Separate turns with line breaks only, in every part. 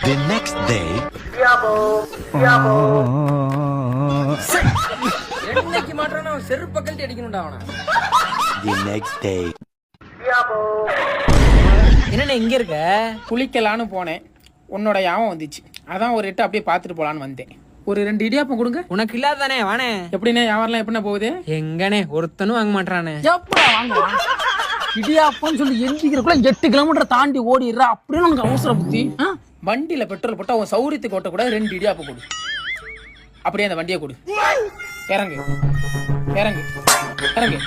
The next day.
என்னைக்கு மாட்டறனா செருப்பு கழட்டி அடிக்கணும்டா அவன.
The next day.
என்னண்ணே இங்க இருக்க?
குளிக்கலான்னு போனேன், உன்னோட யாவம் வந்துச்சு. அதான் ஒரு எட்டு அப்படியே பார்த்துட்டு போலான்னு வந்தேன். ஒரு 2 இடியாப்பம் கொடுங்க.
உனக்கு இல்லாதானே வானே.
எப்படிண்ணே வியாபாரம்லாம் எப்படிண்ணே போகுது?
எங்கனே ஒருத்தனும் வாங்க மாட்டானே.
எப்படா வாங்குவான்? இடியாப்பம்னு சொல்லி எந்திக்கிறக்குள்ள 8 கிலோமீட்டர் தாண்டி ஓடிடுறா. அப்படின்னு உனக்கு அவசர புத்தி. வண்டியில பெட்ரோல் போட்டா உன் சௌரியத்துக்கு ஓட்ட கூட 2 இடியாப்பம் கொடு. அப்படியே அந்த வண்டியை கொடு. இறங்கு இறங்கு இறங்கு.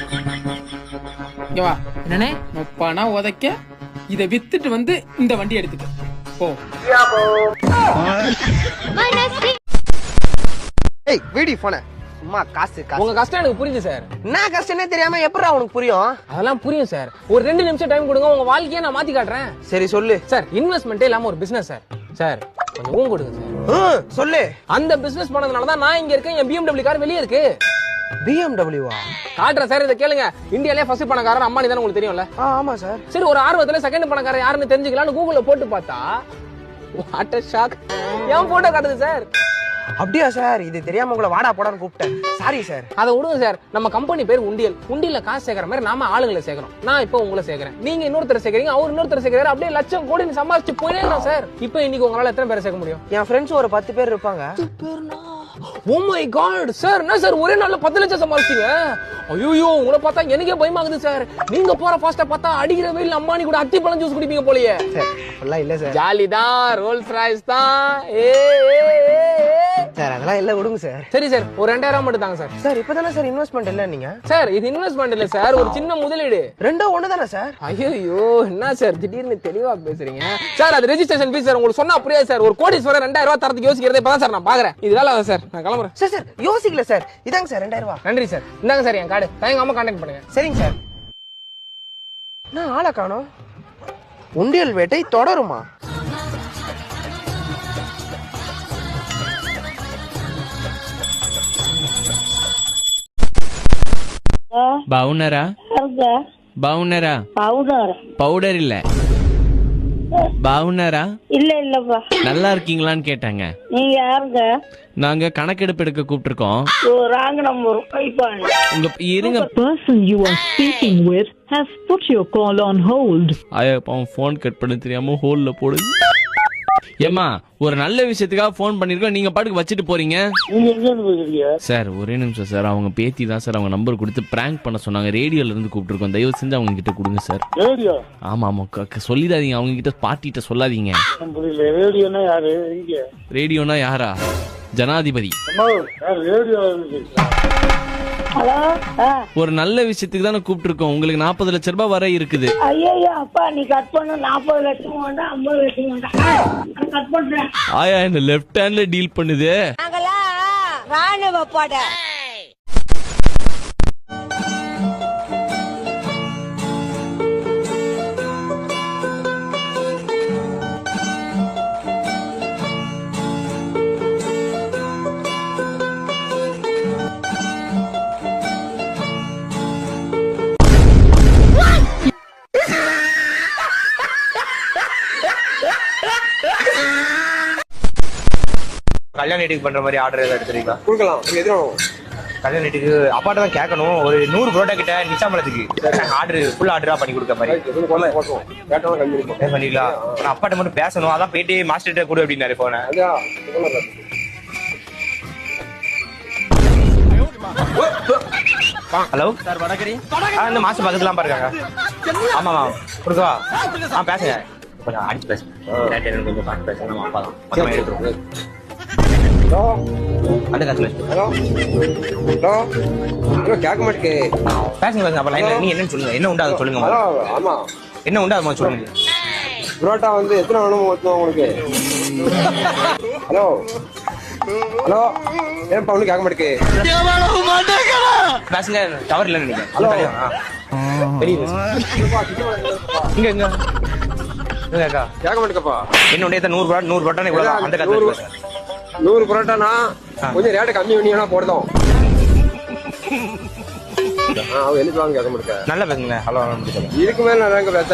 இங்க வா.
என்னண்ணே?
நொப்பானா உதைக்க இதை வித்துட்டு வந்து இந்த வண்டி எடுத்துக்க போ.
ஏய் வீடி போன சும்மா காசு காசு.
உங்க கஷ்டம் எனக்கு புரியுது சார்.
என்ன கஷ்டம்னே தெரியாம எப்படா உனக்கு புரியும்?
அதெல்லாம் புரியும் சார். ஒரு 2 நிமிஷம் டைம் கொடுங்க, உங்க வாழ்க்கையை நான் மாத்தி காட்டுறேன்.
சரி சொல்லு
சார், இன்வெஸ்ட்மெண்ட்டே இல்லாம ஒரு பிசினஸ் சார். சார் கொஞ்சம் ஊங்க கொடுங்க சார்.
சொல்லு.
அந்த பிசினஸ் பண்ணதுனால தான் நான் இங்க இருக்கேன். என் BMW கார் வெளியே இருக்கு.
BMW-வா?
காட்டுறேன் சார், இதை கேளுங்க. இந்தியாலே ஃபர்ஸ்ட் பணக்காரர் அம்பானி தானே, உங்களுக்கு தெரியும்ல?
ஆமா சார்.
சரி, ஒரு ஆர்வத்துல செகண்ட் பணக்காரர் யாருன்னு தெரிஞ்சுக்கலாம்னு கூகுள்ல போட்டு பார்த்தா what a shock. N photo காட்டுது சார்.
அப்படியா சார்? இது தெரியாம உங்களை வாடா போடான்னு கூப்பிட்டேன். Sorry sir.
அதை விடுங்க சார். நம்ம கம்பெனி பேர் உண்டியல். உண்டியல்ல காசு சேர்க்கிற மாதிரி நாம ஆளுங்களை சேர்க்கிறோம். நான் இப்போ உங்களை சேர்க்கிறேன், நீங்க இன்னொருத்தர் சேர்க்கறீங்க, அவர் இன்னொருத்தர் சேர்க்கிறாரு. அப்படியே லட்சம் கோடி சம்பாதிச்சு போயிடலாம் சார். இப்போ இன்னைக்கு உங்களால எத்தனை பேரை சேர்க்க முடியும்?
என் ஃப்ரெண்ட்ஸ் ஒரு 10 பேர் இருப்பாங்க.
ஓ மை காட் சார், என்ன சார் ஒரே நாள்ல 10 லட்சம் சம்பாதிச்சீங்க? ஐயோ, உங்களை பார்த்தா எனக்கே பயமாகுது சார். நீங்க போற ஃபாஸ்டா பார்த்தா அடிக்கிற வெயில் அம்பானி கூட அத்தி பழம் ஜூஸ் குடிப்பீங்க போலயே.
அப்படிலாம் இல்ல சார்.
ஜாலி தான், ரோல்ஸ் ராய்ஸ் தான்.
சார் அதெல்லாம் இல்ல, விடுங்க சார்.
சரி சார், ஒரு 2000 மட்டும் தாங்க சார்.
சார் இப்பதானே சார் இன்வெஸ்ட்மெண்ட் இல்ல நீங்க?
சார் இது இன்வெஸ்ட்மெண்ட் இல்ல சார், ஒரு சின்ன முதலீடு.
ரெண்டும் ஒண்ணு தானே சார்?
ஐயோ, என்ன சார் திடீர்னு தெளிவா பேசுறீங்க சார்? அது ரெஜிஸ்ட்ரேஷன் ஃபீஸ் சார். உங்களுக்கு சொன்னா புரியாது சார். ஒரு கோடீஸ்வரர் 2000 ரூபாய் தரதுக்கு யோசிக்கிறதே இப்பதான் சார் நான் பாக்குறேன். இது வேலை சார், நான் கிளம்புறேன்.
சார் சார் யோசிக்கல சார். இதாங்க சார் 2000 ரூபாய்.
நன்றி சார். இந்தாங்க சார் என் கார்டு. தயங்காம கான்டாக்ட் பண்ணுங்க.
சரிங்க சார். நான் ஆளை காணோம். உண்டியல் வேட்டை தொடருமா?
బాగున్నారా? బాగున్నారా? பவுடர் இல்ல, బాగున్నారా?
இல்ல இல்லப்பா.
நல்லா இருக்கீங்களான்னு கேட்டாங்க.
நீங்க யாருங்க?
நாங்க கணக்கெடுப்பு எடுக்க கூப்பிட்டுருக்கோம்.
Wrong number.
உங்க இருங்க.
person you are speaking with has put your call on hold.
ஆயா போன் கட் பண்ண தெரியாம ஹோல்ல போடுது. ஏமா, ஒரு நல்ல விஷயத்துக்காக போன் பண்ணிருக்கோம், நீங்க பாட்டுக்கு வச்சுட்டு போறீங்க. சார் ஒரே நிமிஷம் சார், அவங்க பேத்தி தான் சார் அவங்க நம்பர் கொடுத்து பிராங்க் பண்ண சொன்னாங்க. ரேடியோல இருந்து கூப்பிட்டுருக்கோம், தயவு செஞ்சு அவங்க கிட்ட கொடுங்க சார். ஆமா ஆமா, சொல்லிடாதீங்க, அவங்க கிட்ட பார்ட்டிட்ட சொல்லாதீங்க. ரேடியோனா யாரா? ஜனாதிபதி.
ஹலோ.
ஒரு நல்ல விஷயத்துக்கு தானே கூப்பிட்டுருக்கோம், உங்களுக்கு 40 லட்சம் ரூபாய் வர இருக்குது.
ஐயோ அப்பா, நீ கட் பண்ண. 40 லட்சம் வேண்டாம், 50 லட்சம் வேண்டாம். கட் பண்றேன்.
ஆயா என்ன லெஃப்ட் ஹேண்ட்ல டீல் பண்ணுது.
ராணுவ போட.
கல்யாண வீட்டுக்கு பண்ற மாதிரி ஆர்டர் ஏதாவது எடுத்துறீங்களா?
கொடுக்கலாம். எதிரும்
கல்யாண வீட்டுக்கு அப்பாட்ட தான் கேட்கணும். ஒரு 100 புரோட்டா கிட்ட நிச்சாமலத்துக்கு ஆர்டர் ஃபுல் ஆர்டரா பண்ணி கொடுக்க மாதிரி பண்ணிக்கலாம். நான் அப்பாட்ட மட்டும் பேசணும், அதான் போயிட்டு மாஸ்டர்கிட்ட கொடு அப்படின்னாரு போன. Hello
sir, vada curry.
இந்த மாசம் பக்கத்துலாம் பாருங்க. ஆமா ஆமா கொடுக்கவா? பேசுங்க, கொஞ்சம் அடிச்சு பேசுங்க. கொஞ்சம் பார்த்து பேசுங்க. நம்ம அப்பா தான் எடுக்கிறோம்.
கேட்க மாட்டேங்க.
பேசுங்க பேசுங்க. அப்ப லைன்ல நீ என்னன்னு சொல்லுங்க. என்ன உண்டா அதை சொல்லுங்க.
ஆமா
என்ன உண்டா அதை சொல்லுங்க.
புரோட்டா வந்து எத்தனை வேணும் மொத்தம் உங்களுக்கு? ஹலோ ஹலோ, ஏன் ஒண்ணு கேட்க மாட்டேங்க.
பேசுங்க, டவர் இல்லைன்னு நினைக்கிறேன். ஹலோ இங்க இங்க
கேட்க மாட்டேங்கப்பா.
என்ன உண்டே 100 புரோட்டா இவ்வளவு அந்த கதை
100 புரோட்டானா கொஞ்சம் ரேட்டு கம்மி பண்ணினா போடுதோம். அவங்க என்ன கேட்க மாட்டேங்க.
நல்லா பேசுங்க. ஹலோ
இதுக்கு மேல நான் பேச